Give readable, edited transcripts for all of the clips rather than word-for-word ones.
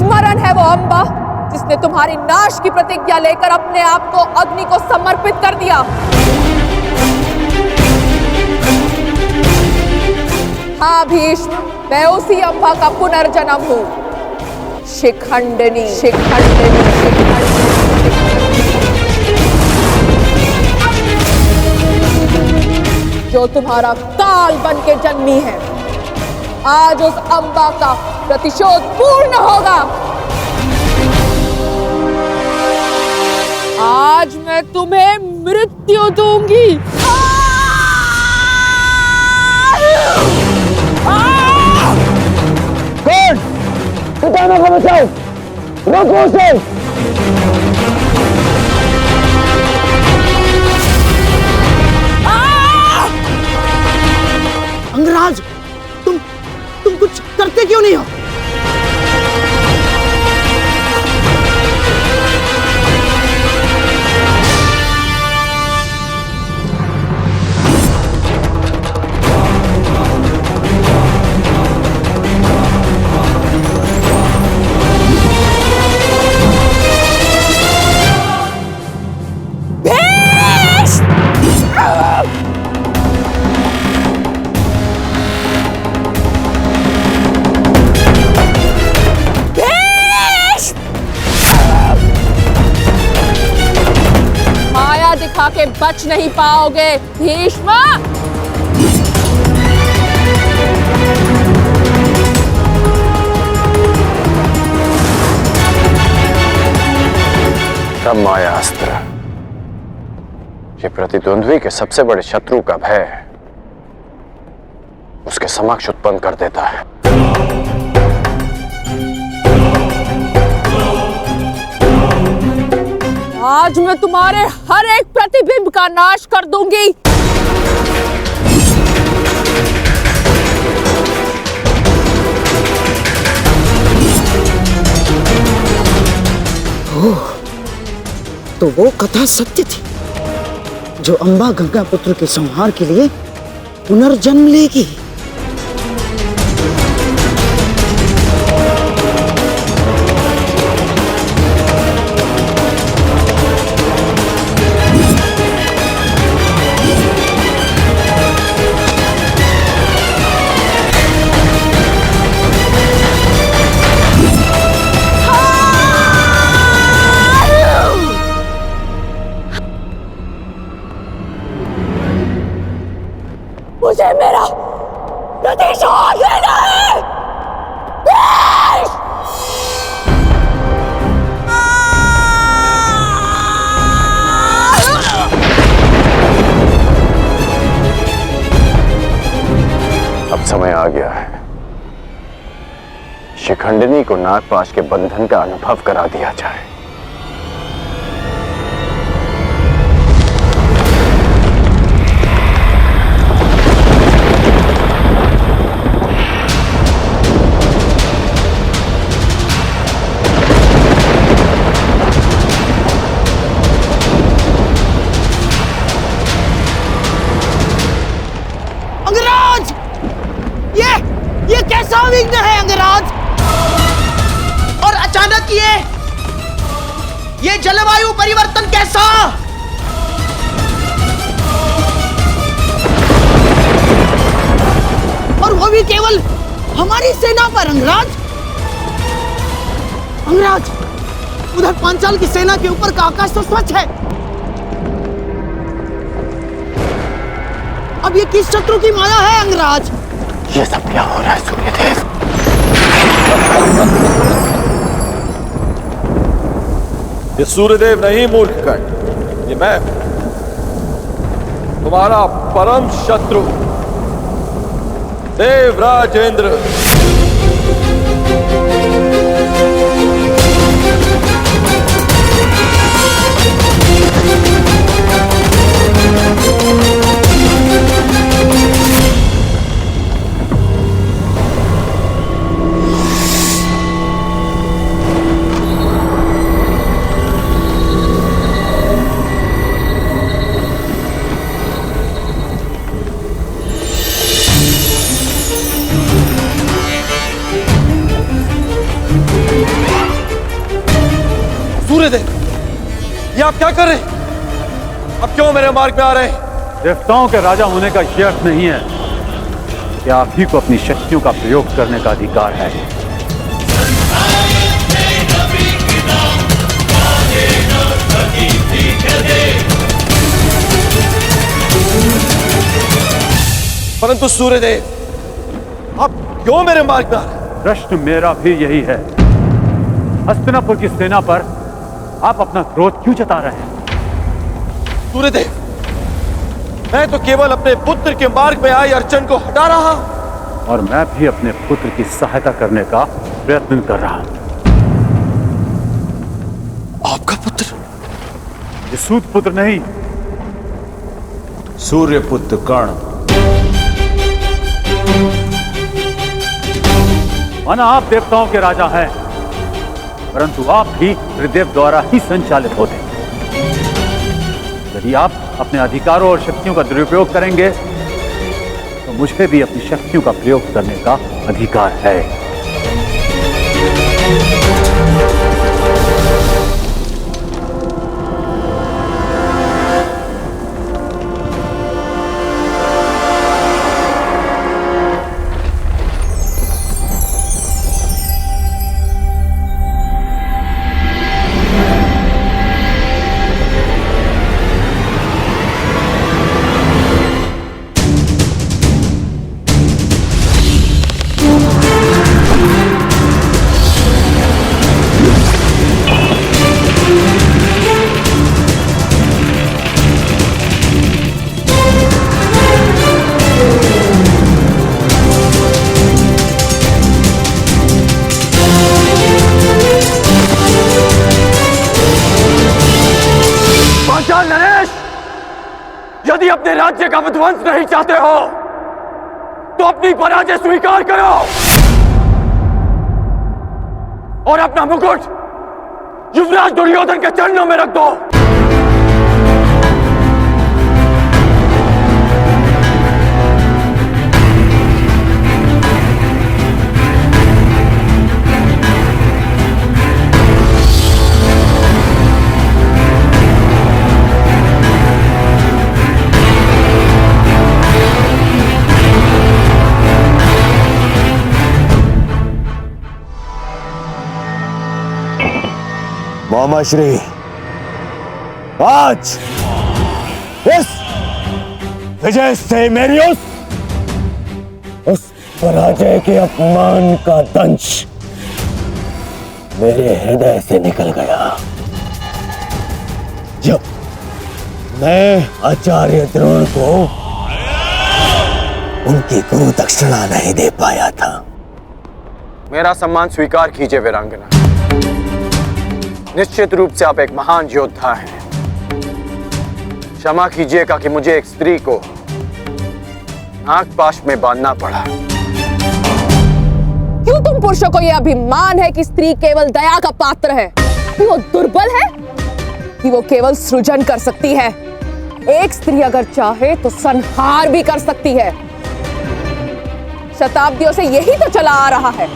स्मरण है वो अम्बा जिसने तुम्हारी नाश की प्रतिज्ञा लेकर अपने आप को अग्नि को समर्पित कर दिया। हाँ भीष्म, मैं उसी अम्बा का पुनर्जन्म हूं। शिखंडिनी, शिखंडिनी, शिखंडिनी। जो तुम्हारा काल बन के जन्मी है, आज उस अम्बा का प्रतिशोध पूर्ण होगा। आज मैं तुम्हें मृत्यु दूंगी। कौन? पितामह को बचाओ, रोको उसे। अंगराज, तुम कुछ करते क्यों नहीं हो? दिखा के बच नहीं पाओगे भीष्म। तब माया अस्त्र ये प्रतिद्वंद्वी के सबसे बड़े शत्रु का भय उसके समक्ष उत्पन्न कर देता है। आज मैं तुम्हारे हर एक प्रतिबिंब का नाश कर दूंगी। ओह, तो वो कथा सत्य थी जो अम्बा गंगा पुत्र के संहार के लिए पुनर्जन्म लेगी। मुझे मेरा प्रतिशोध लेना है। अब समय आ गया है, शिखंडिनी को नागपाश के बंधन का अनुभव करा दिया जाए। ये कैसा विघ्न है अंगराज? और अचानक ये जलवायु परिवर्तन कैसा? और वो भी केवल हमारी सेना पर अंगराज। अंगराज, उधर पांचाल की सेना के ऊपर का आकाश तो स्वच्छ है। अब ये किस शत्रु की माया है अंगराज? ये सब क्या हो रहा है सूर्यदेव? ये सूर्यदेव नहीं मूर्खकण, ये मैं तुम्हारा परम शत्रु देवराज इंद्र। सूर्यदेव, ये आप क्या कर रहे हैं? अब क्यों मेरे मार्ग में आ रहे हैं? देवताओं के राजा होने का ये अर्थ नहीं है कि आप ही को अपनी शक्तियों का प्रयोग करने का अधिकार है। परंतु सूर्यदेव, आप क्यों मेरे मार्ग में आ रहे हैं? प्रश्न मेरा भी यही है। हस्तिनापुर की सेना पर आप अपना क्रोध क्यों जता रहे हैं? सूर्यदेव, मैं तो केवल अपने पुत्र के मार्ग में आई अड़चन को हटा रहा, और मैं भी अपने पुत्र की सहायता करने का प्रयत्न कर रहा हूं। आपका पुत्र? ये सूत पुत्र नहीं, सूर्यपुत्र कर्ण। माना आप देवताओं के राजा हैं, परंतु आप भी त्रिदेव द्वारा ही संचालित होते हैं। यदि आप अपने अधिकारों और शक्तियों का दुरुपयोग करेंगे तो मुझे भी अपनी शक्तियों का प्रयोग करने का अधिकार है। यदि अपने राज्य का विध्वंस नहीं चाहते हो तो अपनी पराजय स्वीकार करो और अपना मुकुट युवराज दुर्योधन के चरणों में रख दो। मामा श्री, आज इस विजय से मेरी उस पराजय के अपमान का दंश मेरे हृदय से निकल गया। जब मैं आचार्य द्रोण को उनकी गुरु दक्षिणा नहीं दे पाया था। मेरा सम्मान स्वीकार कीजिए वीरांगना। निश्चित रूप से आप एक महान योद्धा हैं। क्षमा कीजिएगा कि मुझे एक स्त्री को नागपाश में बांधना पड़ा। क्यों तुम पुरुषों को यह अभिमान है कि स्त्री केवल दया का पात्र है, कि वो दुर्बल है, कि वो केवल सृजन कर सकती है? एक स्त्री अगर चाहे तो संहार भी कर सकती है। शताब्दियों से यही तो चला आ रहा है,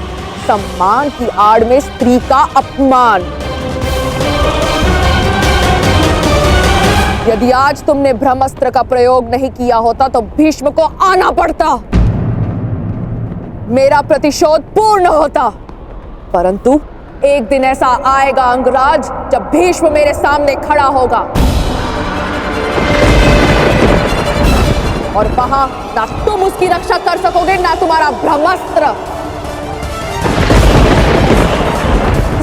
सम्मान की आड़ में स्त्री का अपमान। यदि आज तुमने ब्रह्मास्त्र का प्रयोग नहीं किया होता तो भीष्म को आना पड़ता, मेरा प्रतिशोध पूर्ण होता। परंतु एक दिन ऐसा आएगा अंगराज, जब भीष्म मेरे सामने खड़ा होगा और वहां ना तुम उसकी रक्षा कर सकोगे ना तुम्हारा ब्रह्मास्त्र।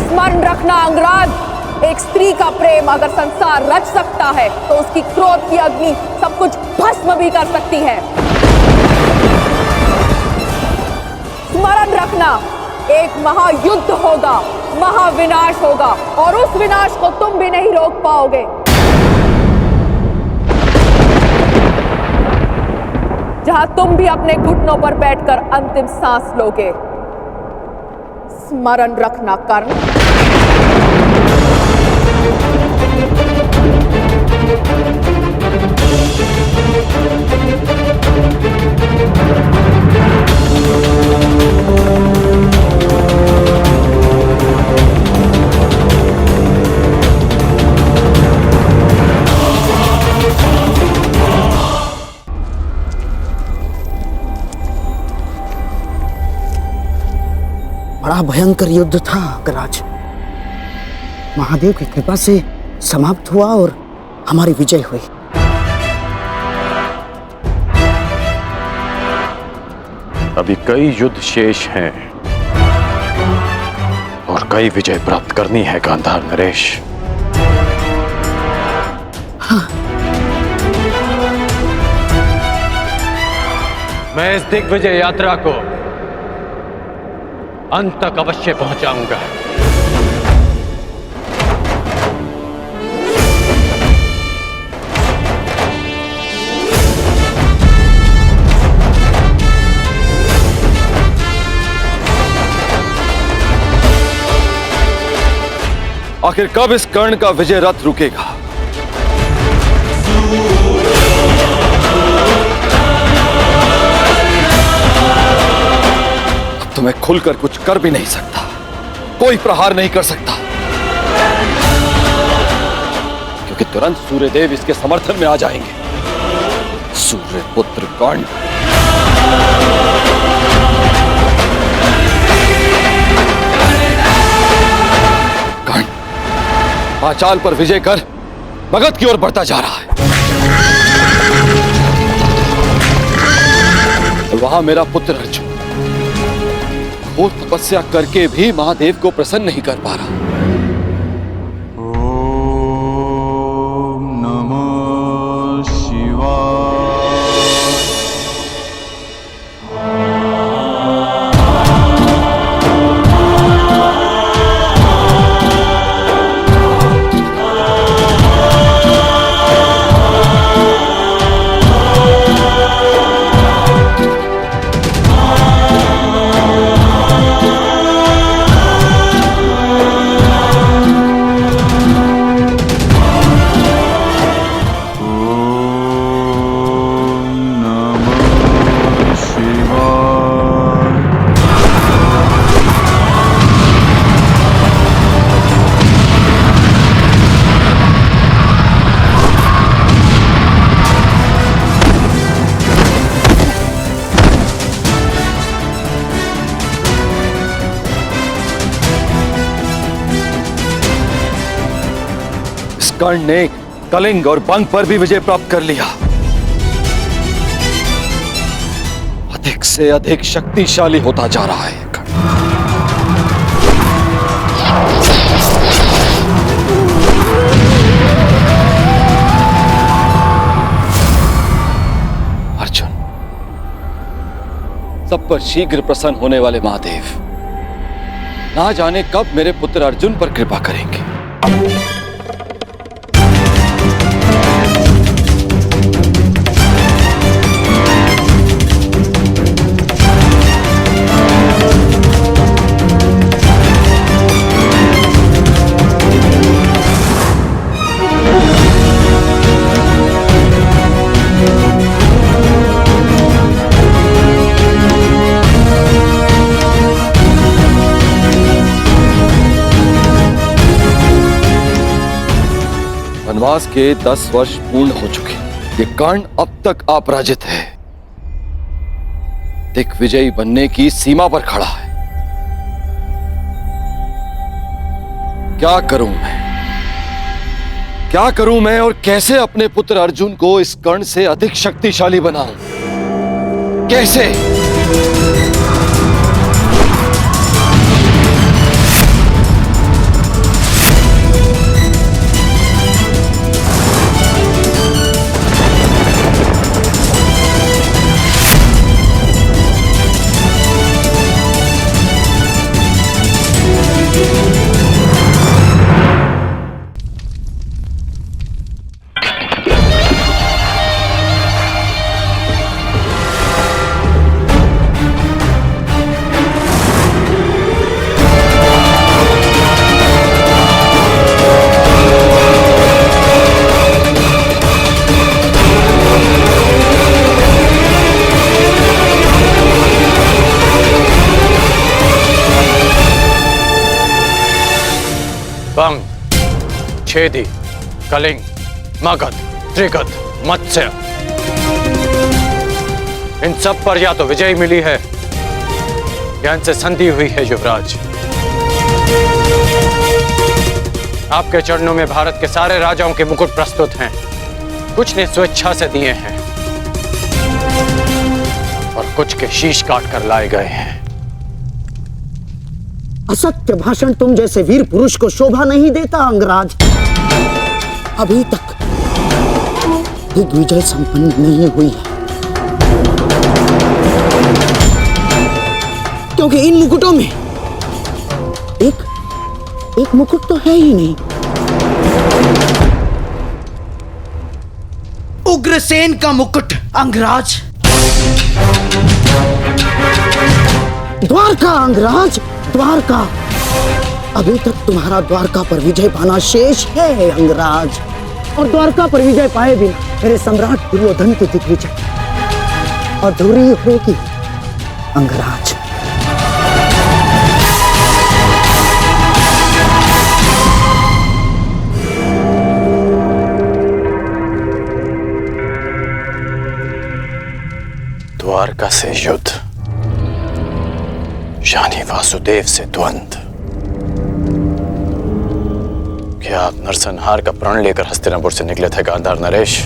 स्मरण रखना अंगराज, एक स्त्री का प्रेम अगर संसार रच सकता है तो उसकी क्रोध की अग्नि सब कुछ भस्म भी कर सकती है। स्मरण रखना, एक महायुद्ध होगा, महाविनाश होगा, और उस विनाश को तुम भी नहीं रोक पाओगे। जहां तुम भी अपने घुटनों पर बैठकर अंतिम सांस लोगे। स्मरण रखना कर्ण। बड़ा भयंकर युद्ध था अग्रराज। महादेव की कृपा से समाप्त हुआ और हमारी विजय हुई। अभी कई युद्ध शेष हैं और कई विजय प्राप्त करनी है गांधार नरेश। हाँ। मैं इस दिग्विजय यात्रा को अंत तक अवश्य पहुंचाऊंगा। आखिर कब इस कर्ण का विजय रथ रुकेगा? अब तो मैं खुलकर कुछ कर भी नहीं सकता, कोई प्रहार नहीं कर सकता, क्योंकि तुरंत सूर्यदेव इसके समर्थन में आ जाएंगे। सूर्यपुत्र कर्ण पांचाल पर विजय कर मगध की ओर बढ़ता जा रहा है। और वहां मेरा पुत्र अर्जुन घोर तपस्या करके भी महादेव को प्रसन्न नहीं कर पा रहा। ओम नमः शिवाय। कर्ण ने कलिंग और बंग पर भी विजय प्राप्त कर लिया। अधिक से अधिक शक्तिशाली होता जा रहा है कर्ण। अर्जुन, सब पर शीघ्र प्रसन्न होने वाले महादेव ना जाने कब मेरे पुत्र अर्जुन पर कृपा करेंगे। वनवास के 10 वर्ष पूर्ण हो चुके। ये कर्ण अब तक अपराजित है, दिग्विजयी बनने की सीमा पर खड़ा है। क्या करूं मैं और कैसे अपने पुत्र अर्जुन को इस कर्ण से अधिक शक्तिशाली बनाऊं? कैसे? बंग, छेदी, कलिंग, मगध, त्रिगध, मत्स्य, इन सब पर या तो विजय मिली है या इनसे संधि हुई है युवराज। आपके चरणों में भारत के सारे राजाओं के मुकुट प्रस्तुत हैं। कुछ ने स्वेच्छा से दिए हैं और कुछ के शीश काट कर लाए गए हैं। असत्य भाषण तुम जैसे वीर पुरुष को शोभा नहीं देता अंगराज। अभी तक दिग्विजय संपन्न नहीं हुई है, क्योंकि इन मुकुटों में एक मुकुट तो है ही नहीं। उग्रसेन का मुकुट अंगराज। द्वारका अंगराज, द्वारका। अभी तक तुम्हारा द्वारका पर विजय पाना शेष है अंगराज। और द्वारका पर विजय पाए बिना मेरे सम्राट दुर्योधन की दिग्विजय अधूरी होगी अंगराज। द्वारका से युद्ध यानी वासुदेव से द्वंद्व। क्या आप नरसंहार का प्रण लेकर हस्तिनापुर से निकले थे गांधार नरेश?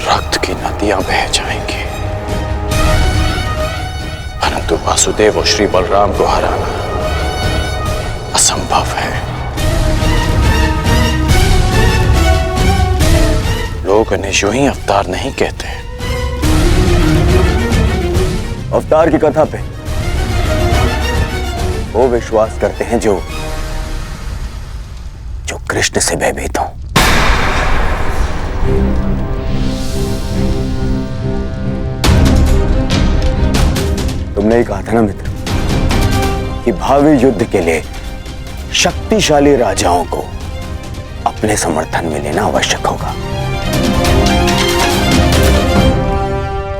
रक्त की नदियां बह जाएंगी, परंतु वासुदेव और श्री बलराम को हराना असंभव है। लोग इन्हें यूं ही अवतार नहीं कहते। अवतार की कथा पे वो विश्वास करते हैं जो कृष्ण से भयभीत हो। तुमने ही कहा था ना मित्र कि भावी युद्ध के लिए शक्तिशाली राजाओं को अपने समर्थन में लेना आवश्यक होगा।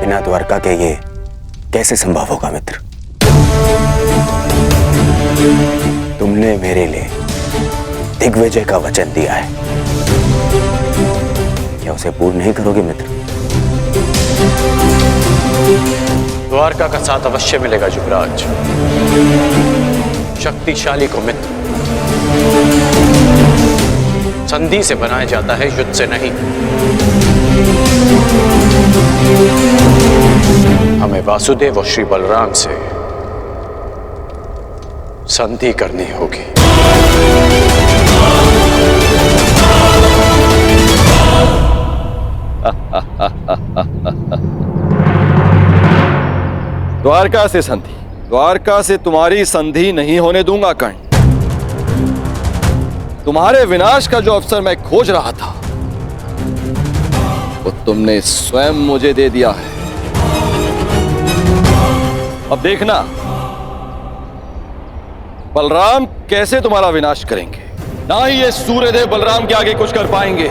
बिना द्वारका के ये कैसे संभव होगा मित्र? तुमने मेरे लिए दिग्विजय का वचन दिया है, क्या उसे पूर्ण नहीं करोगे मित्र? द्वारका का साथ अवश्य मिलेगा युवराज। शक्तिशाली को मित्र संधि से बनाया जाता है, युद्ध से नहीं। हमें वासुदेव और श्री बलराम से संधि करनी होगी। द्वारका से संधि? द्वारका से तुम्हारी संधि नहीं होने दूंगा कर्ण। तुम्हारे विनाश का जो अवसर मैं खोज रहा था वो तुमने स्वयं मुझे दे दिया है। अब देखना बलराम कैसे तुम्हारा विनाश करेंगे। ना ही ये सूर्यदेव बलराम के आगे कुछ कर पाएंगे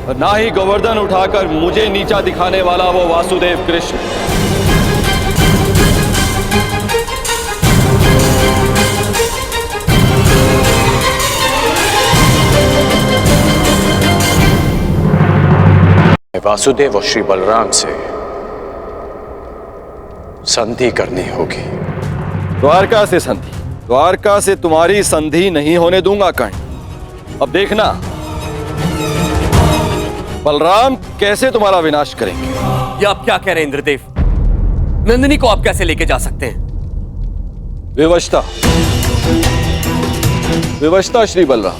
और ना ही गोवर्धन उठाकर मुझे नीचा दिखाने वाला वो वासुदेव कृष्ण। वासुदेव और श्री बलराम से संधि करनी होगी। द्वारका से संधि? द्वारका से तुम्हारी संधि नहीं होने दूंगा कर्ण। अब देखना बलराम कैसे तुम्हारा विनाश करेंगे। ये आप क्या कह रहे हैं इंद्रदेव? नंदिनी को आप कैसे लेके जा सकते हैं? विवशता, विवशता श्री बलराम।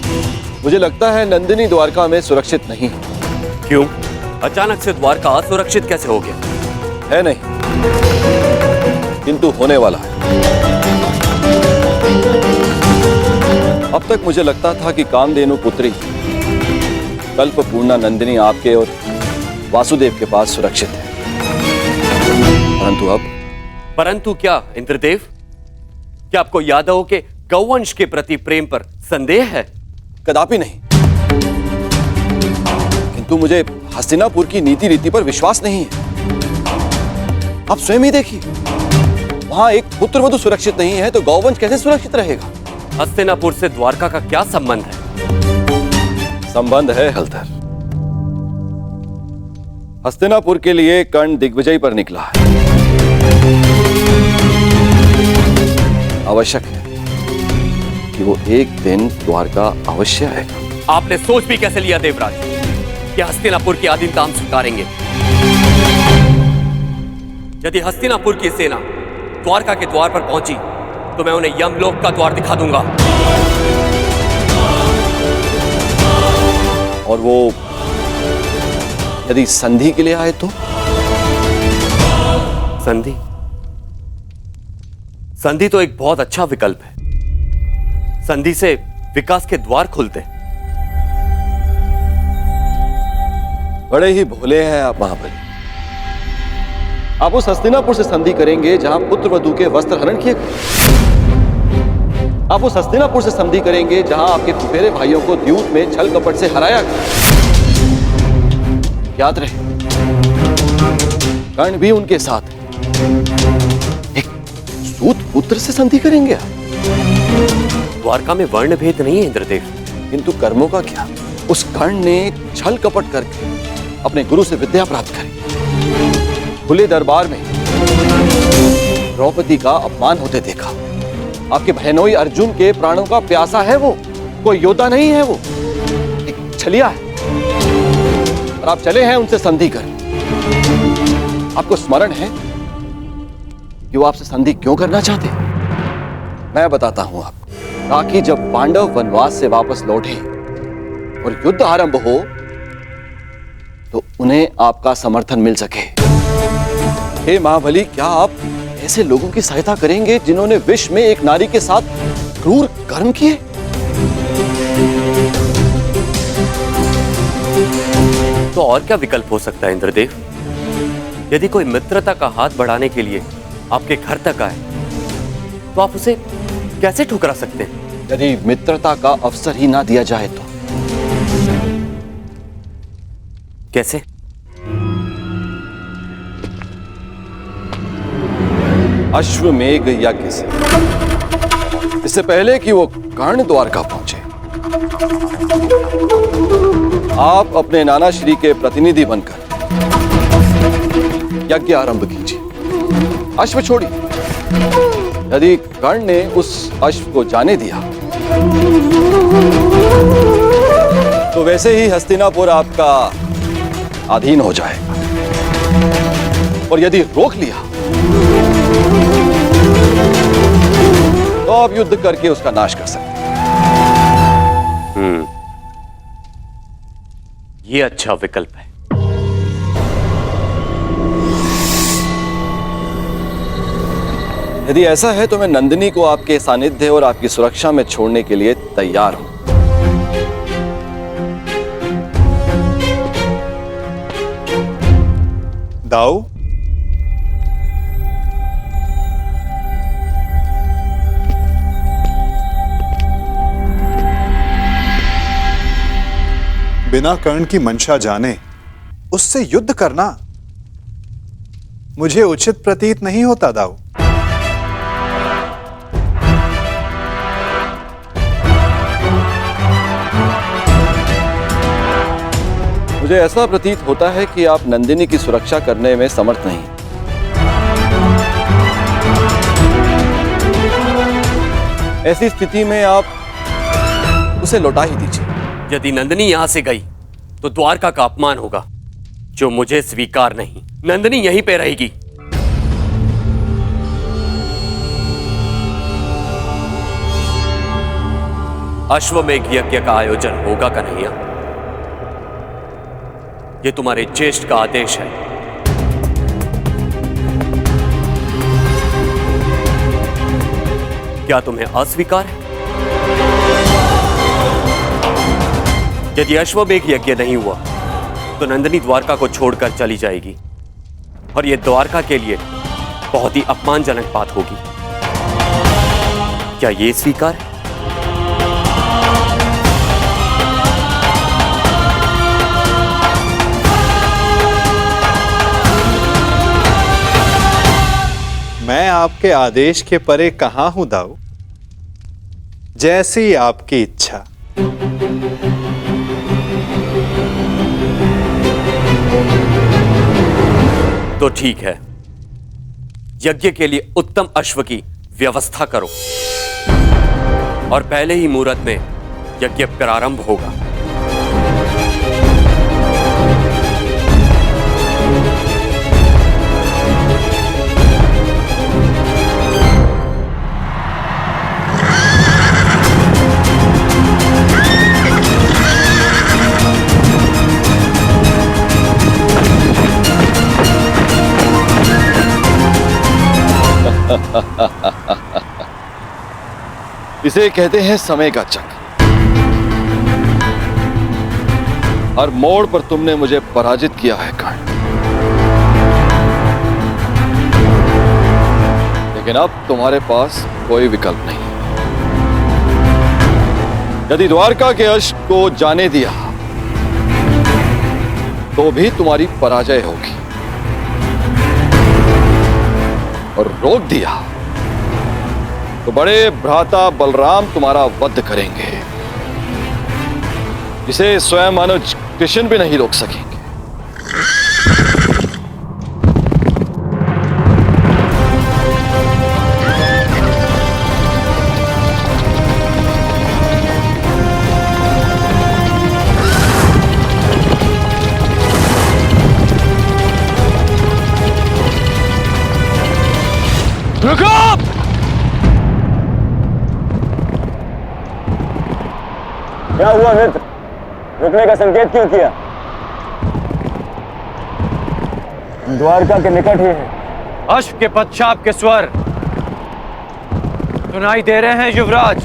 मुझे लगता है नंदिनी द्वारका में सुरक्षित नहीं। क्यों? अचानक से द्वारका असुरक्षित कैसे हो गया? है नहीं, किंतु होने वाला है। अब तक मुझे लगता था कि कामधेनु पुत्री कल्पपूर्णा नंदिनी आपके और वासुदेव के पास सुरक्षित है, परंतु अब? परंतु क्या इंद्रदेव? क्या आपको यादवों के गौवंश के प्रति प्रेम पर संदेह है? कदापि नहीं, किंतु मुझे हस्तिनापुर की नीति रीति पर विश्वास नहीं है। आप स्वयं ही देखिए, वहां एक पुत्र वधु सुरक्षित नहीं है तो गौवंश कैसे सुरक्षित रहेगा? हस्तिनापुर से द्वारका का क्या संबंध है? संबंध है हलधर। हस्तिनापुर के लिए कर्ण दिग्विजय पर निकला है। आवश्यक है कि वो एक दिन द्वारका अवश्य आएगा। आपने सोच भी कैसे लिया देवराज कि हस्तिनापुर की अधीनता हम स्वीकारेंगे? यदि हस्तिनापुर की सेना द्वारका के द्वार पर पहुंची तो मैं उन्हें यमलोक का द्वार दिखा दूंगा। और वो यदि संधि के लिए आए तो? संधि? संधि तो एक बहुत अच्छा विकल्प है। संधि से विकास के द्वार खुलते हैं। बड़े ही भोले हैं आप महाबली। आप उस हस्तिनापुर से संधि करेंगे जहां पुत्र वधू के वस्त्र हरण किए गए। आप उस हस्तिनापुर से संधि करेंगे जहां आपके फुफेरे भाइयों को द्यूत में छल कपट से हराया गया। याद रहे, कर्ण भी उनके साथ है। एक सूत पुत्र से संधि करेंगे आप? द्वारका में वर्ण भेद नहीं है इंद्रदेव। किंतु कर्मों का क्या? उस कर्ण ने छल कपट करके अपने गुरु से विद्या प्राप्त करी। खुले दरबार में द्रौपदी का अपमान होते देखा। आपके बहनोई अर्जुन के प्राणों का प्यासा है वो, कोई योद्धा नहीं है वो, एक छलिया है। और आप चले हैं उनसे संधि कर। आपको स्मरण है कि वो आपसे संधि क्यों करना चाहते? मैं बताता हूं आपको, ताकि जब पांडव वनवास से वापस लौटे और युद्ध आरंभ हो तो उन्हें आपका समर्थन मिल सके। हे महाबली, क्या आप ऐसे लोगों की सहायता करेंगे जिन्होंने विश्व में एक नारी के साथ क्रूर कर्म किए? तो और क्या विकल्प हो सकता है इंद्रदेव? यदि कोई मित्रता का हाथ बढ़ाने के लिए आपके घर तक आए तो आप उसे कैसे ठुकरा सकते हैं? यदि मित्रता का अवसर ही ना दिया जाए तो? कैसे? अश्वमेघ यज्ञ से, इससे पहले कि वो कर्ण द्वारका पहुंचे, आप अपने नाना श्री के प्रतिनिधि बनकर यज्ञ आरंभ कीजिए। अश्व छोड़िए। यदि कर्ण ने उस अश्व को जाने दिया तो वैसे ही हस्तिनापुर आपका अधीन हो जाएगा। और यदि रोक लिया तो आप युद्ध करके उसका नाश कर सकते हैं। ये अच्छा विकल्प है। यदि ऐसा है तो मैं नंदिनी को आपके सानिध्य और आपकी सुरक्षा में छोड़ने के लिए तैयार हूं। दाऊ, बिना कर्ण की मंशा जाने उससे युद्ध करना मुझे उचित प्रतीत नहीं होता दाऊ। मुझे ऐसा प्रतीत होता है कि आप नंदिनी की सुरक्षा करने में समर्थ नहीं। ऐसी स्थिति में आप उसे लौटा ही दीजिए। यदि नंदिनी यहां से गई तो द्वारका का अपमान होगा, जो मुझे स्वीकार नहीं। नंदिनी यहीं पे रहेगी। अश्वमेघ यज्ञ का आयोजन होगा कन्हैया। ये तुम्हारे ज्येष्ठ का आदेश है। क्या तुम्हें अस्वीकार है? यदि अश्वमेघ यज्ञ नहीं हुआ तो नंदिनी द्वारका को छोड़कर चली जाएगी और यह द्वारका के लिए बहुत ही अपमानजनक बात होगी। क्या यह स्वीकार है? मैं आपके आदेश के परे कहां हूं दाऊ। जैसी आपकी इच्छा। तो ठीक है, यज्ञ के लिए उत्तम अश्व की व्यवस्था करो और पहले ही मुहूर्त में यज्ञ प्रारंभ होगा। इसे कहते हैं समय का चक्र। हर मोड़ पर तुमने मुझे पराजित किया है कर्ण, लेकिन अब तुम्हारे पास कोई विकल्प नहीं। यदि द्वारका के अश्व को जाने दिया तो भी तुम्हारी पराजय होगी, और रोक दिया तो बड़े भ्राता बलराम तुम्हारा वध करेंगे, जिसे स्वयं अनुज कृष्ण भी नहीं रोक सकेंगे। रुको! क्या हुआ मित्र? रुकने का संकेत क्यों किया? द्वारका के निकट ही है। अश्व के पश्चात के स्वर सुनाई दे रहे हैं युवराज।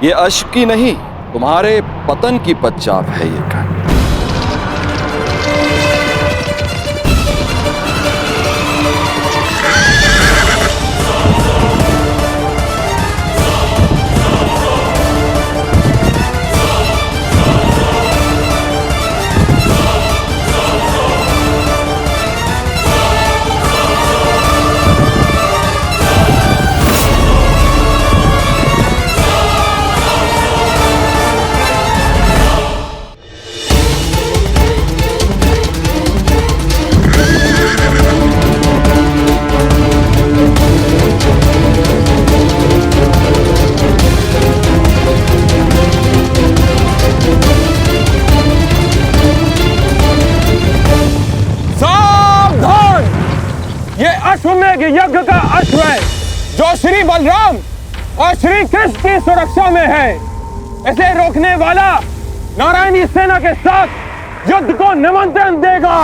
ये अश्व की नहीं, तुम्हारे पतन की पश्चात है ये कर्ण। अश्वमेघ यज्ञ का अश्व है जो श्री बलराम और श्री कृष्ण की सुरक्षा में है। इसे रोकने वाला नारायणी सेना के साथ युद्ध को निमंत्रण देगा।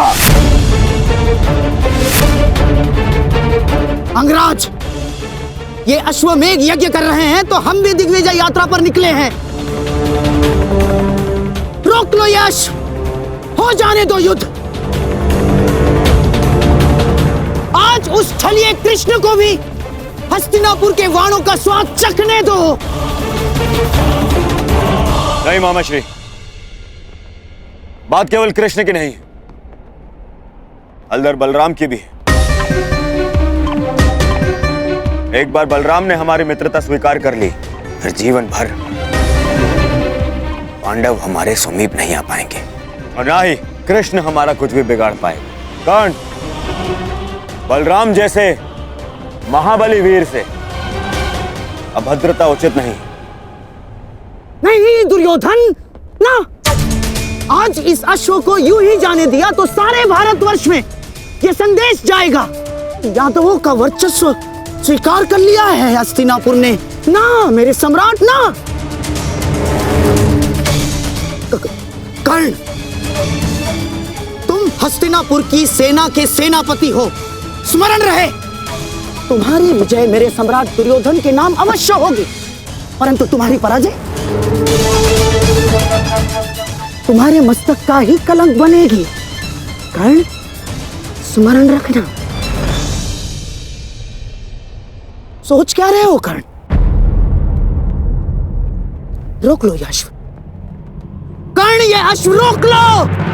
अंगराज, ये अश्वमेघ यज्ञ कर रहे हैं तो हम भी दिग्विजय यात्रा पर निकले हैं। रोक लो ये अश्व, हो जाने दो युद्ध। आज उस छलिए कृष्ण को भी हस्तिनापुर के वाणों का स्वाद चखने दो। नहीं मामाश्री, बात केवल कृष्ण की नहीं, हलधर बलराम की भी है। एक बार बलराम ने हमारी मित्रता स्वीकार कर ली, फिर जीवन भर पांडव हमारे समीप नहीं आ पाएंगे, और ना ही कृष्ण हमारा कुछ भी बिगाड़ पाएगा। कर्ण, बलराम जैसे महाबली वीर से अभद्रता उचित नहीं। नहीं दुर्योधन, ना। आज इस अश्व को यूं ही जाने दिया तो सारे भारतवर्ष में यह संदेश जाएगा, यादवों का वर्चस्व स्वीकार कर लिया है हस्तिनापुर ने। ना मेरे सम्राट, ना। कर्ण, तुम हस्तिनापुर की सेना के सेनापति हो, स्मरण रहे। तुम्हारी विजय मेरे सम्राट दुर्योधन के नाम अवश्य होगी, परंतु तुम्हारी पराजय तुम्हारे मस्तक का ही कलंक बनेगी। कर्ण, स्मरण रखना। सोच क्या रहे हो कर्ण? रोक लो ये अश्व। कर्ण, ये अश्व रोक लो।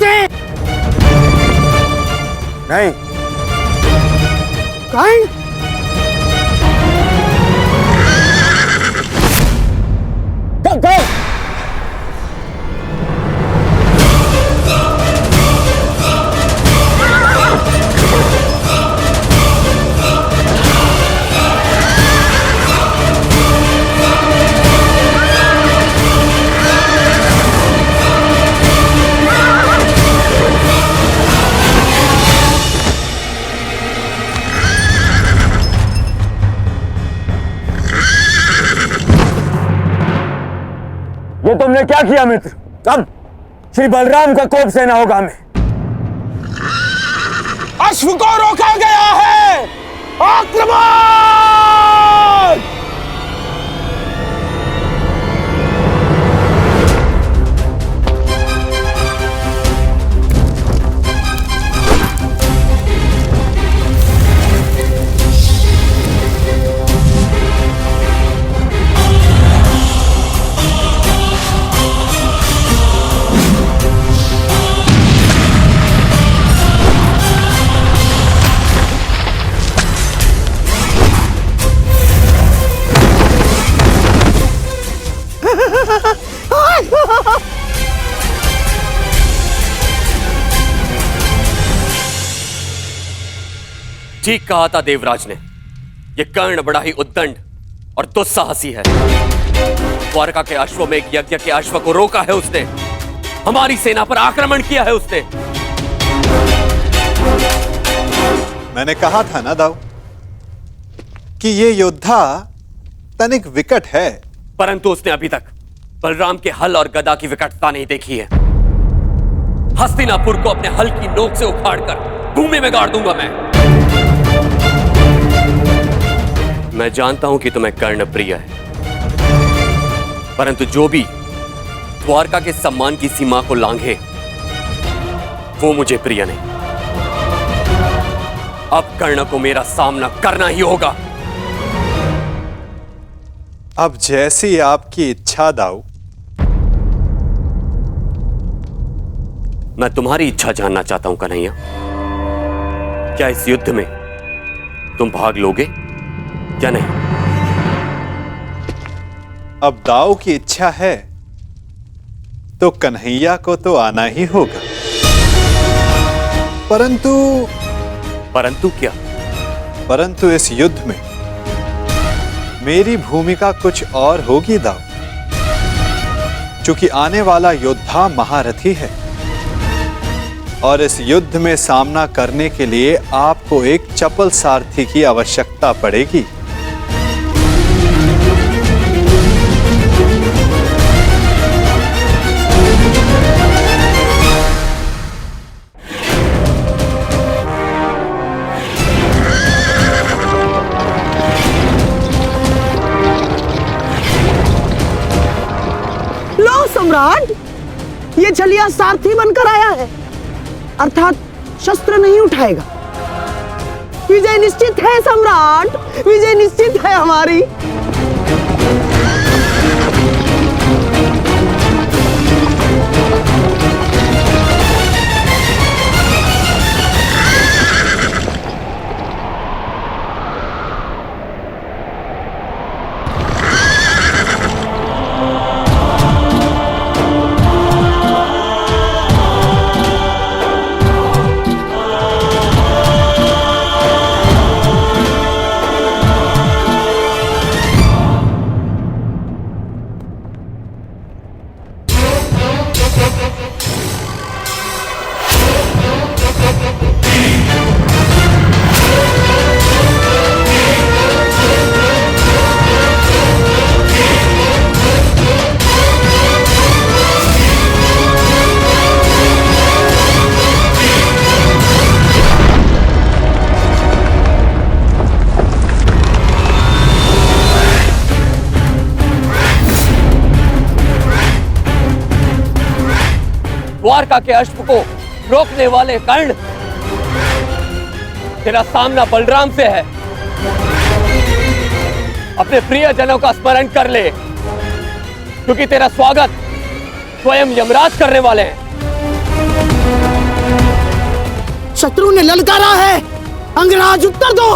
उन्हें। नहीं। कर्ण, ये तुमने क्या किया मित्र? कब श्री बलराम का कोप सेना होगा हमें? अश्व को रोका गया है। आक्रमण! ठीक कहा था देवराज ने। यह कर्ण बड़ा ही उद्दंड और दुस्साहसी है। द्वारका के अश्वों में एक यज्ञ के अश्व को रोका है उसने। हमारी सेना पर आक्रमण किया है उसने। मैंने कहा था ना दाऊ कि ये योद्धा तनिक विकट है। परंतु उसने अभी तक बलराम के हल और गदा की विकटता नहीं देखी है। हस्तिनापुर को अपने हल की नोक से उखाड़कर भूमि में गाड़ दूंगा मैं जानता हूं कि तुम्हें कर्ण प्रिय है, परंतु जो भी द्वारका के सम्मान की सीमा को लांघे वो मुझे प्रिय नहीं। अब कर्ण को मेरा सामना करना ही होगा। अब जैसी आपकी इच्छा दाऊ। मैं तुम्हारी इच्छा जानना चाहता हूं कन्हैया। क्या इस युद्ध में तुम भाग लोगे या नहीं? अब दाऊ की इच्छा है तो कन्हैया को तो आना ही होगा। परंतु क्या? परंतु इस युद्ध में मेरी भूमिका कुछ और होगी दाऊ, क्योंकि आने वाला योद्धा महारथी है और इस युद्ध में सामना करने के लिए आपको एक चपल सारथी की आवश्यकता पड़ेगी। लो सम्राट, ये छलिया सारथी बनकर आया है, अर्थात शस्त्र नहीं उठाएगा। विजय निश्चित है सम्राट, विजय निश्चित है हमारी। द्वारका के अश्व को रोकने वाले कर्ण, तेरा सामना बलराम से है। अपने प्रियजनों का स्मरण कर ले, क्योंकि तेरा स्वागत स्वयं यमराज करने वाले हैं। शत्रु ने ललकारा है। अंगराज उत्तर दो।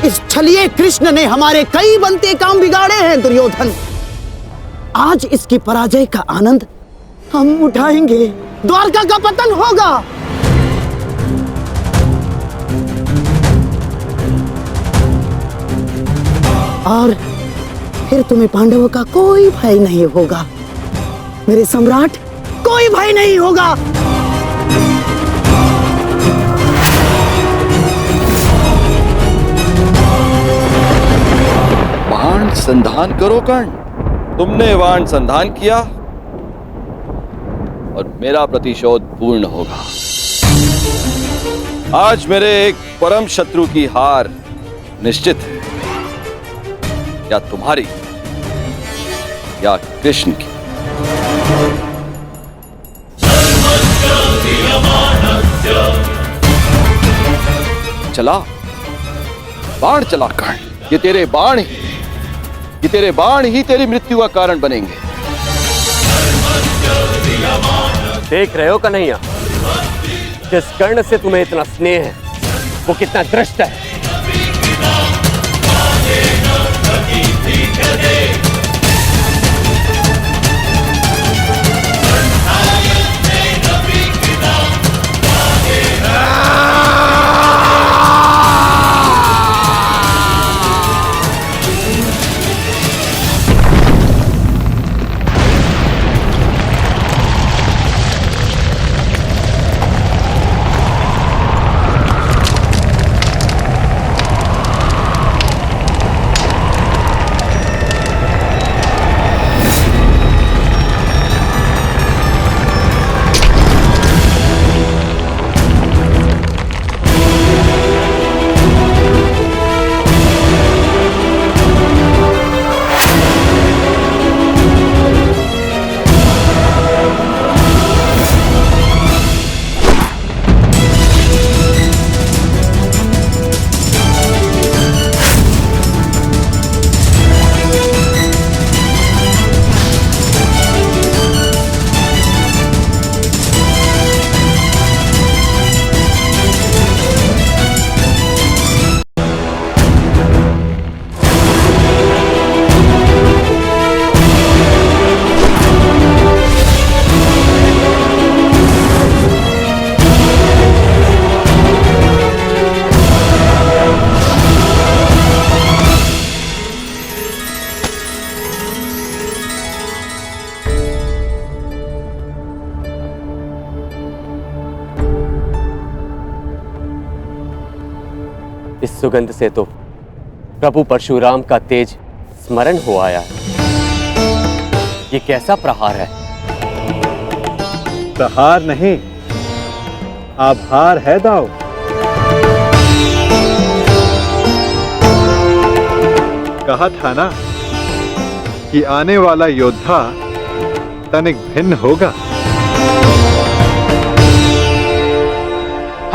इस छलिए कृष्ण ने हमारे कई बनते काम बिगाड़े हैं दुर्योधन। आज इसकी पराजय का आनंद हम उठाएंगे। द्वारका का पतन होगा। और फिर तुम्हें पांडवों का कोई भय नहीं होगा। मेरे सम्राट, कोई भय नहीं होगा। बाण संधान करो कर्ण। तुमने बाण संधान किया और मेरा प्रतिशोध पूर्ण होगा। आज मेरे एक परम शत्रु की हार निश्चित है, या तुम्हारी या कृष्ण की। चला बाण चला कर्ण। ये तेरे बाण ही तेरी मृत्यु का कारण बनेंगे। देख रहे हो कन्हैया, जिस कर्ण से तुम्हें इतना स्नेह है वो कितना दृष्ट है। इस सुगंध से तो प्रभु परशुराम का तेज स्मरण हो आया है। ये कैसा प्रहार है? प्रहार नहीं, आभार है दाऊ। कहा था ना कि आने वाला योद्धा तनिक भिन्न होगा।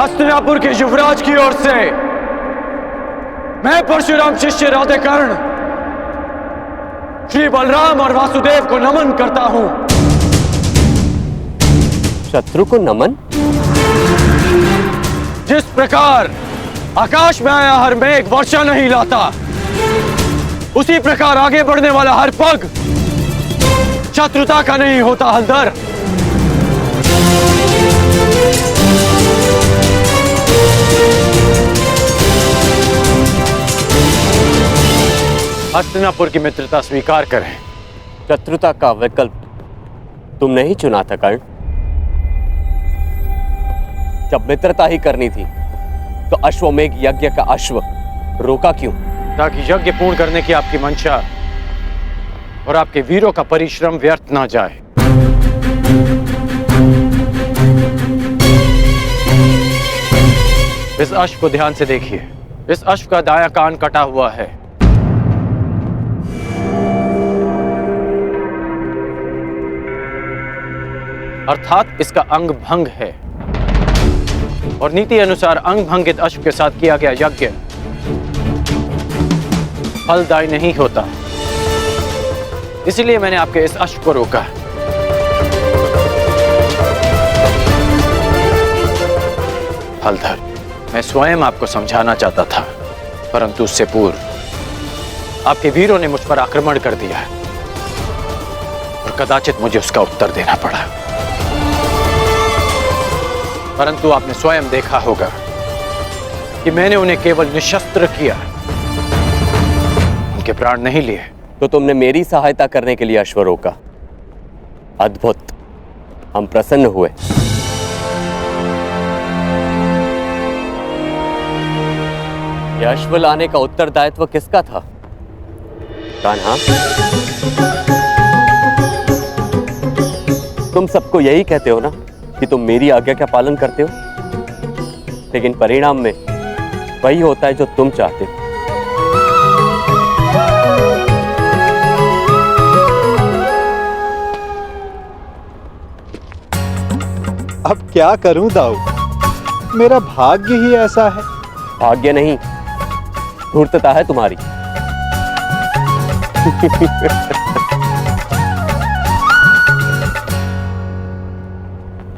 हस्तिनापुर के युवराज की ओर से मैं परशुराम शिष्य राधेकर्ण श्री बलराम और वासुदेव को नमन करता हूं। शत्रु को नमन? जिस प्रकार आकाश में आया हर मेघ वर्षा नहीं लाता, उसी प्रकार आगे बढ़ने वाला हर पग शत्रुता का नहीं होता हलदर। हस्तिनापुर की मित्रता स्वीकार करें। शत्रुता का विकल्प तुमने ही चुना था कर्ण। जब मित्रता ही करनी थी तो अश्वमेघ यज्ञ का अश्व रोका क्यों? ताकि यज्ञ पूर्ण करने की आपकी मंशा और आपके वीरों का परिश्रम व्यर्थ ना जाए। इस अश्व को ध्यान से देखिए। इस अश्व का दायां कान कटा हुआ है। अर्थात इसका अंग भंग है, और नीति अनुसार अंग भंगित अश्व के साथ किया गया यज्ञ फलदायी नहीं होता। इसलिए मैंने आपके इस अश्व को रोका। हलधर, मैं स्वयं आपको समझाना चाहता था, परंतु उससे पूर्व आपके वीरों ने मुझ पर आक्रमण कर दिया और कदाचित मुझे उसका उत्तर देना पड़ा। परंतु आपने स्वयं देखा होगा कि मैंने उन्हें केवल निशस्त्र किया, उनके प्राण नहीं लिए। तो तुमने मेरी सहायता करने के लिए अश्व रोका। अद्भुत, हम प्रसन्न हुए। यह अश्व लाने का उत्तरदायित्व किसका था? कान्हा, तुम सबको यही कहते हो ना कि तुम मेरी आज्ञा का पालन करते हो, लेकिन परिणाम में वही होता है जो तुम चाहते हो। अब क्या करूं दाऊ, मेरा भाग्य ही ऐसा है। भाग्य नहीं, धूर्तता है तुम्हारी।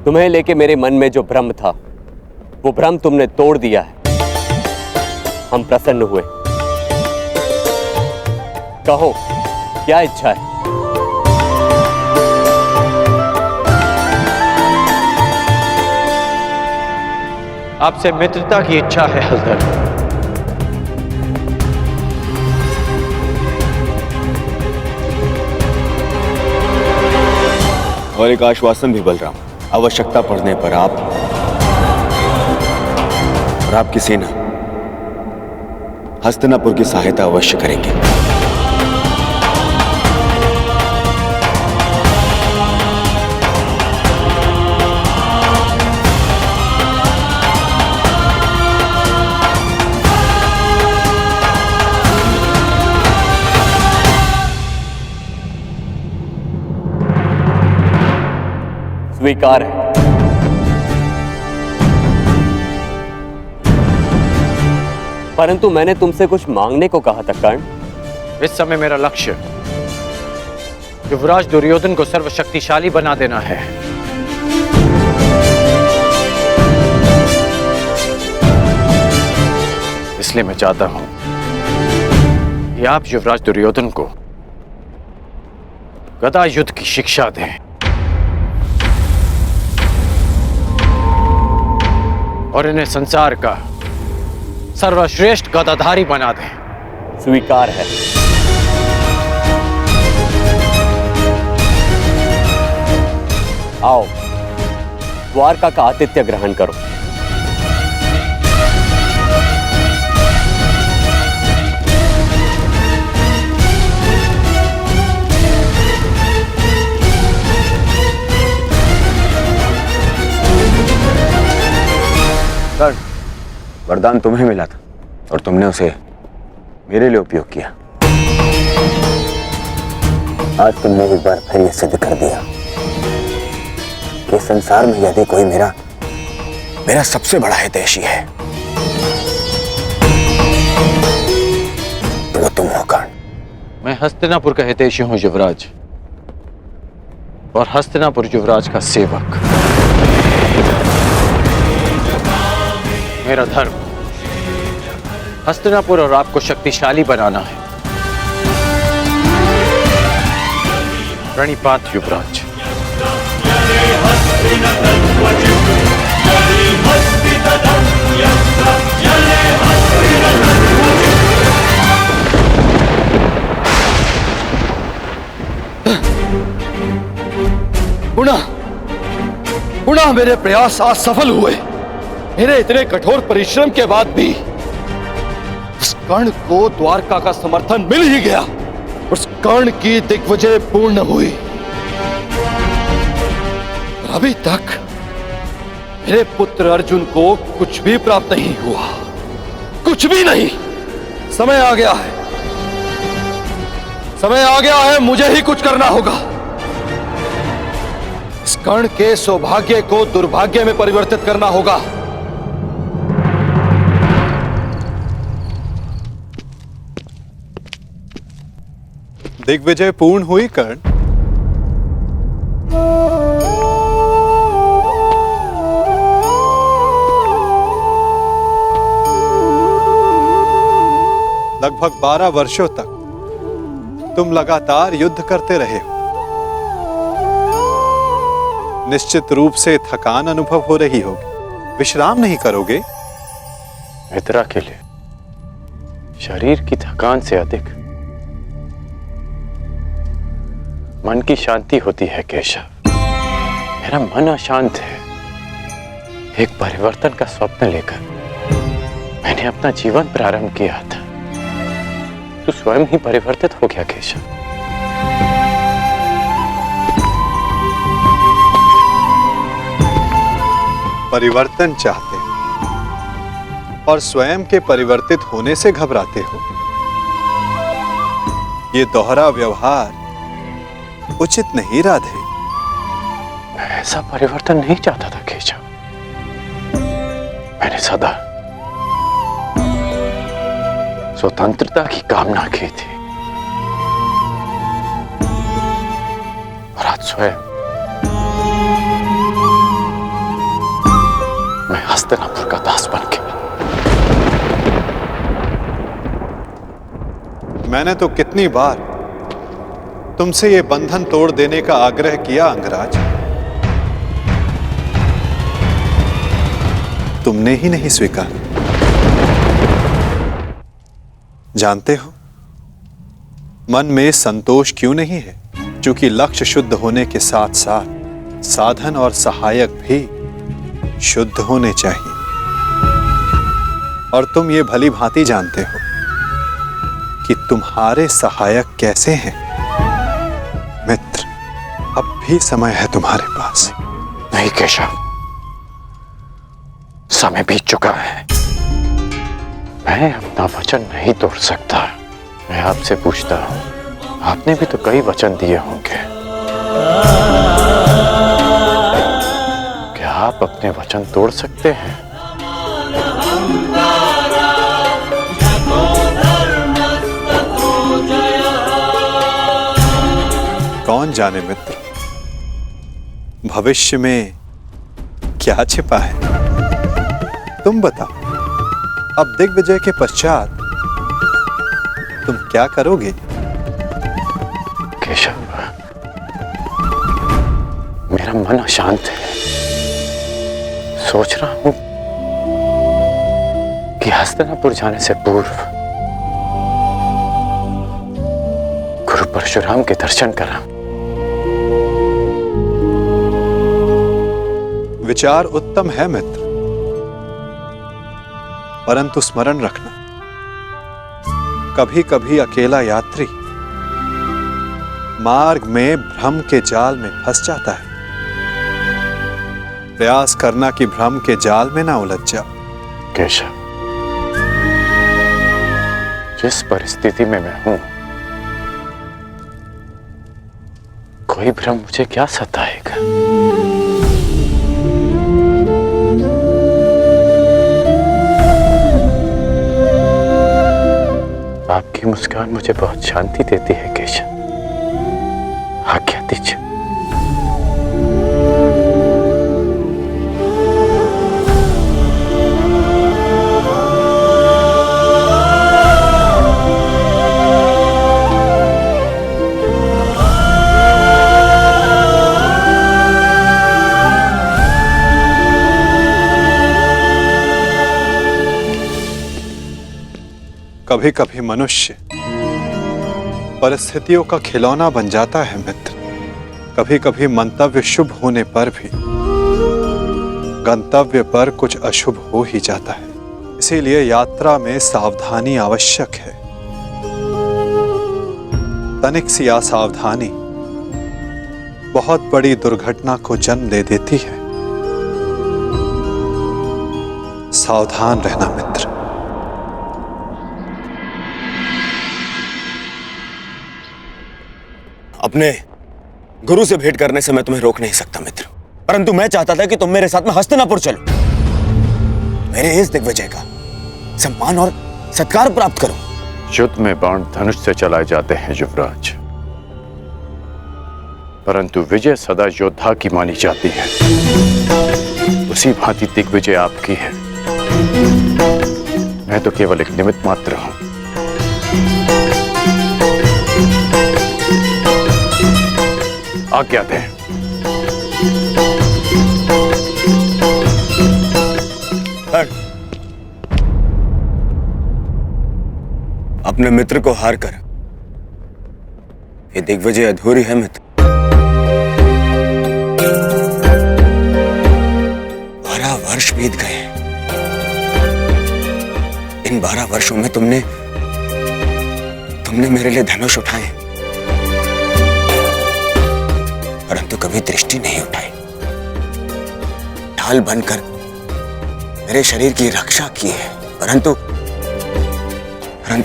तुम्हें लेके मेरे मन में जो भ्रम था, वो भ्रम तुमने तोड़ दिया है। हम प्रसन्न हुए। कहो, क्या इच्छा है? आपसे मित्रता की इच्छा है हलधर। और एक आश्वासन भी बलराम, आवश्यकता पड़ने पर आप और आपकी सेना हस्तिनापुर की सहायता अवश्य करेंगे। स्वीकार है। परंतु मैंने तुमसे कुछ मांगने को कहा था कर्ण। इस समय मेरा लक्ष्य युवराज दुर्योधन को सर्वशक्तिशाली बना देना है। इसलिए मैं चाहता हूं कि आप युवराज दुर्योधन को गदा युद्ध की शिक्षा दें और इन्हें संसार का सर्वश्रेष्ठ गदाधारी बना दें। स्वीकार है। आओ, द्वारका का आतिथ्य ग्रहण करो। वरदान तुम्हें मिला था और तुमने उसे मेरे लिए उपयोग किया। आज तुमने एक बार फिर यह सिद्ध कर दिया कि संसार में यदि कोई मेरा सबसे बड़ा हितैषी है तो वो तुम हो कर्ण। मैं हस्तिनापुर का हितैषी हूं युवराज, और हस्तिनापुर युवराज का सेवक। मेरा धर्म हस्तिनापुर और आपको शक्तिशाली बनाना है। प्रणिपात युवराज। पुनः मेरे प्रयास आज सफल हुए। मेरे इतने कठोर परिश्रम के बाद भी उस कर्ण को द्वारका का समर्थन मिल ही गया। उस कर्ण की दिग्विजय पूर्ण हुई। और अभी तक मेरे पुत्र अर्जुन को कुछ भी प्राप्त नहीं हुआ, कुछ भी नहीं। समय आ गया है, समय आ गया है, मुझे ही कुछ करना होगा। इस कर्ण के सौभाग्य को दुर्भाग्य में परिवर्तित करना होगा। दिग्विजय पूर्ण हुई कर्ण। लगभग 12 वर्षों तक तुम लगातार युद्ध करते रहे हो। निश्चित रूप से थकान अनुभव हो रही होगी। विश्राम नहीं करोगे? मित्रा के लिए शरीर की थकान से अधिक मन की शांति होती है केशव। मेरा मन अशांत है। एक परिवर्तन का स्वप्न लेकर मैंने अपना जीवन प्रारंभ किया था। तू स्वयं ही परिवर्तित हो गया केशव। परिवर्तन चाहते हो और स्वयं के परिवर्तित होने से घबराते हो। ये दोहरा व्यवहार उचित नहीं राधे। मैं ऐसा परिवर्तन नहीं चाहता था केशव। मैंने सदा स्वतंत्रता की कामना की थी और आज स्वयं मैं हस्तिनापुर का दास बन गया। मैंने तो कितनी बार तुमसे ये बंधन तोड़ देने का आग्रह किया अंगराज, तुमने ही नहीं स्वीकारा। जानते हो मन में संतोष क्यों नहीं है? क्योंकि लक्ष्य शुद्ध होने के साथ साथ साधन और सहायक भी शुद्ध होने चाहिए। और तुम ये भली भांति जानते हो कि तुम्हारे सहायक कैसे हैं। मित्र, अब भी समय है तुम्हारे पास। नहीं केशव, समय बीत चुका है। मैं अपना वचन नहीं तोड़ सकता। मैं आपसे पूछता हूं, आपने भी तो कई वचन दिए होंगे। क्या आप अपने वचन तोड़ सकते हैं? कौन जाने मित्र, भविष्य में क्या छिपा है। तुम बताओ, अब दिग्विजय के पश्चात तुम क्या करोगे? केशव, मेरा मन अशांत है। सोच रहा हूं कि हस्तिनापुर जाने से पूर्व गुरु परशुराम के दर्शन करा। विचार उत्तम है मित्र, परंतु स्मरण रखना, कभी कभी अकेला यात्री मार्ग में भ्रम के जाल में फंस जाता है। प्रयास करना कि भ्रम के जाल में ना उलझ जाओ। केशव, जिस परिस्थिति में मैं हूं, कोई भ्रम मुझे क्या सताएगा। आपकी मुस्कान मुझे बहुत शांति देती है केशव। आज्ञा दीजिए। कभी कभी मनुष्य परिस्थितियों का खिलौना बन जाता है मित्र। कभी कभी मंतव्य शुभ होने पर भी गंतव्य पर कुछ अशुभ हो ही जाता है। इसीलिए यात्रा में सावधानी आवश्यक है। तनिक सी असावधानी बहुत बड़ी दुर्घटना को जन्म दे देती है। सावधान रहना मित्र। अपने गुरु से भेंट करने से मैं तुम्हें रोक नहीं सकता मित्र, परंतु मैं चाहता था कि तुम मेरे साथ में हस्तिनापुर चलो, मेरे इस दिग्विजय का सम्मान और सत्कार प्राप्त करो। युद्ध में बाण धनुष से चलाए जाते हैं युवराज, परंतु विजय सदा योद्धा की मानी जाती है। उसी भांति दिग्विजय आपकी है। मैं तो केवल एक निमित्त मात्र हूं। आज्ञा दें। अपने मित्र को हार कर ये दिग्विजय अधूरी है मित्र। 12 वर्ष बीत गए। इन 12 वर्षों में तुमने मेरे लिए धनुष उठाए, परंतु कभी दृष्टि नहीं उठाई। ढाल बनकर मेरे शरीर की रक्षा की है, परंतु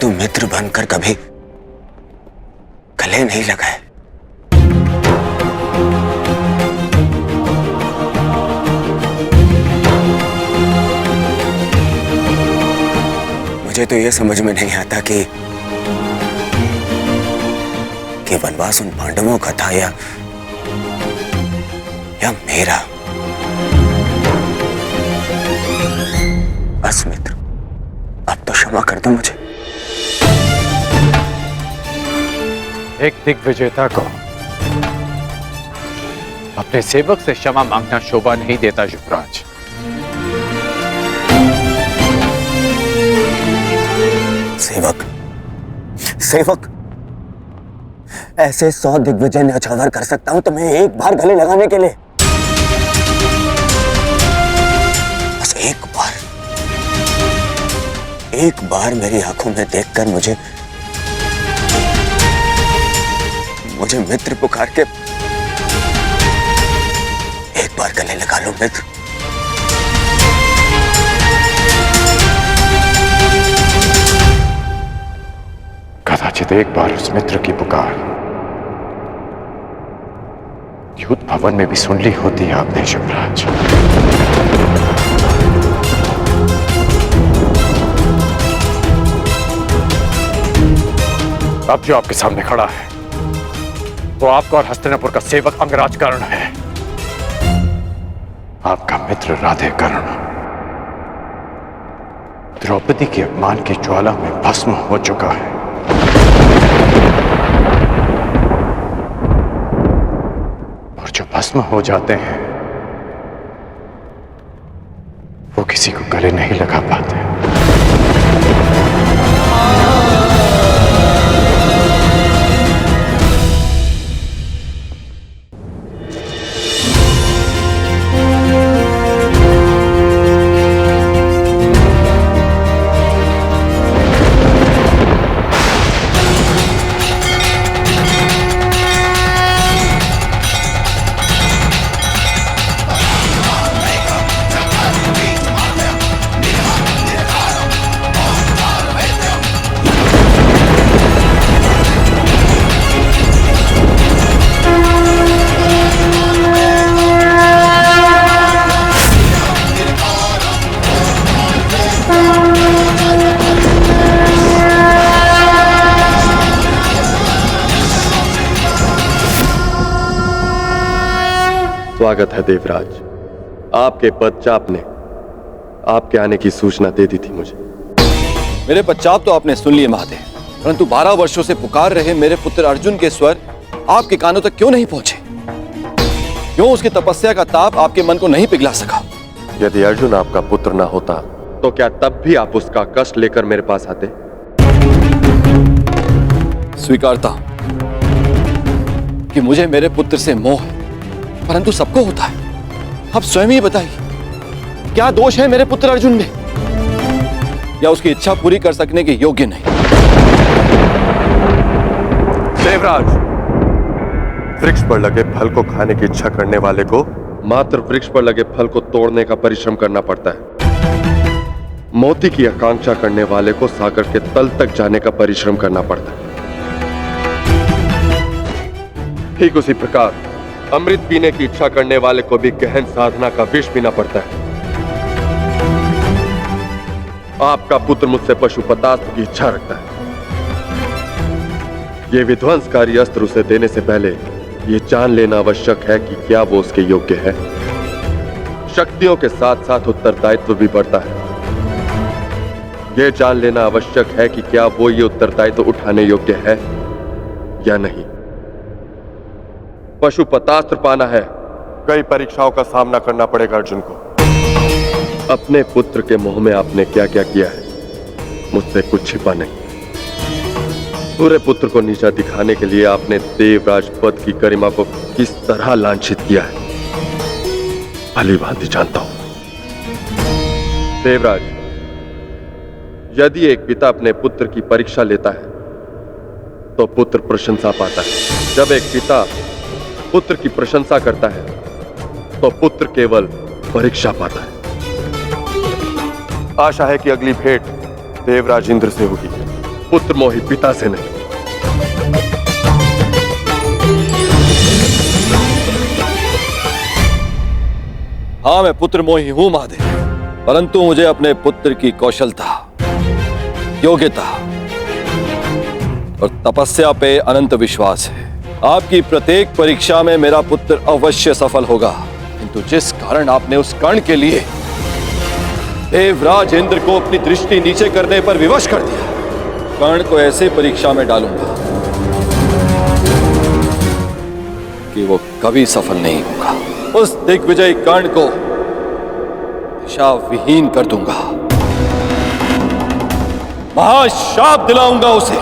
मित्र बनकर कभी गले नहीं लगाए। मुझे तो यह समझ में नहीं आता कि वनवास उन पांडवों का था या मेरा। बस मित्र, अब तो क्षमा कर दो मुझे। एक दिग्विजेता को अपने सेवक से क्षमा मांगना शोभा नहीं देता युवराज। सेवक ऐसे 100 दिग्विजय न्यौछावर कर सकता हूं तुम्हें एक बार गले लगाने के लिए। बस एक बार मेरी आंखों में देखकर मुझे मित्र पुकार के एक बार गले लगा लो मित्र। कदाचित एक बार उस मित्र की पुकार युद्ध भवन में भी सुन ली होती है आपने युवराज। अब जो आपके सामने खड़ा है वो आपका और हस्तिनापुर का सेवक अंगराज कर्ण है, आपका मित्र राधे कर्ण। द्रौपदी के अपमान की ज्वाला में भस्म हो चुका है। और जो भस्म हो जाते हैं वो किसी को गले नहीं लगा पाते। स्वागत है देवराज। आपके पदचाप ने आपके आने की सूचना दे दी थी मुझे। मेरे पदचाप तो आपने सुन लिए महादेव, परंतु 12 वर्षों से पुकार रहे मेरे पुत्र अर्जुन के स्वर आपके कानों तक क्यों नहीं पहुंचे? क्यों उसकी तपस्या का ताप आपके मन को नहीं पिघला सका? यदि अर्जुन आपका पुत्र ना होता तो क्या तब भी आप उसका कष्ट लेकर मेरे पास आते? स्वीकारता हूं कि मुझे मेरे पुत्र से मोह है, परंतु सबको होता है। अब स्वयं ही बताइए, क्या दोष है मेरे पुत्र अर्जुन में, या उसकी इच्छा पूरी कर सकने के योग्य नहीं? देवराज, वृक्ष पर लगे फल को खाने की इच्छा करने वाले को मात्र वृक्ष पर लगे फल को तोड़ने का परिश्रम करना पड़ता है। मोती की आकांक्षा करने वाले को सागर के तल तक जाने का परिश्रम करना पड़ता है। ठीक उसी प्रकार अमृत पीने की इच्छा करने वाले को भी गहन साधना का विष पीना पड़ता है। आपका पुत्र मुझसे पशुपतास्त्र की इच्छा रखता है। ये विध्वंसकारी अस्त्र उसे देने से पहले ये जान लेना आवश्यक है कि क्या वो उसके योग्य है। शक्तियों के साथ साथ उत्तरदायित्व भी बढ़ता है। यह जान लेना आवश्यक है कि क्या वो ये उत्तरदायित्व उठाने योग्य है या नहीं। पशुपतास्त्र पाना है, कई परीक्षाओं का सामना करना पड़ेगा अर्जुन को। अपने पुत्र के मोह में आपने क्या क्या किया है, मुझसे कुछ छिपा नहीं। पूरे पुत्र को नीचा दिखाने के लिए आपने देवराज पद की गरिमा को किस तरह लांछित किया है, भली भांति जानता हूं। देवराज, यदि एक पिता अपने पुत्र की परीक्षा लेता है तो पुत्र प्रशंसा पाता है। जब एक पिता पुत्र की प्रशंसा करता है तो पुत्र केवल परीक्षा पाता है। आशा है कि अगली भेंट देवराज इंद्र से होगी, पुत्र मोही पिता से नहीं। हाँ, मैं पुत्र मोही हूं महादेव, परंतु मुझे अपने पुत्र की कौशलता, योग्यता और तपस्या पे अनंत विश्वास है। आपकी प्रत्येक परीक्षा में मेरा पुत्र अवश्य सफल होगा। किंतु जिस कारण आपने उस कर्ण के लिए देवराज इंद्र को अपनी दृष्टि नीचे करने पर विवश कर दिया, कर्ण को ऐसे परीक्षा में डालूंगा कि वो कभी सफल नहीं होगा। उस दिग्विजय कर्ण को दिशा विहीन कर दूंगा, महाशाप दिलाऊंगा उसे।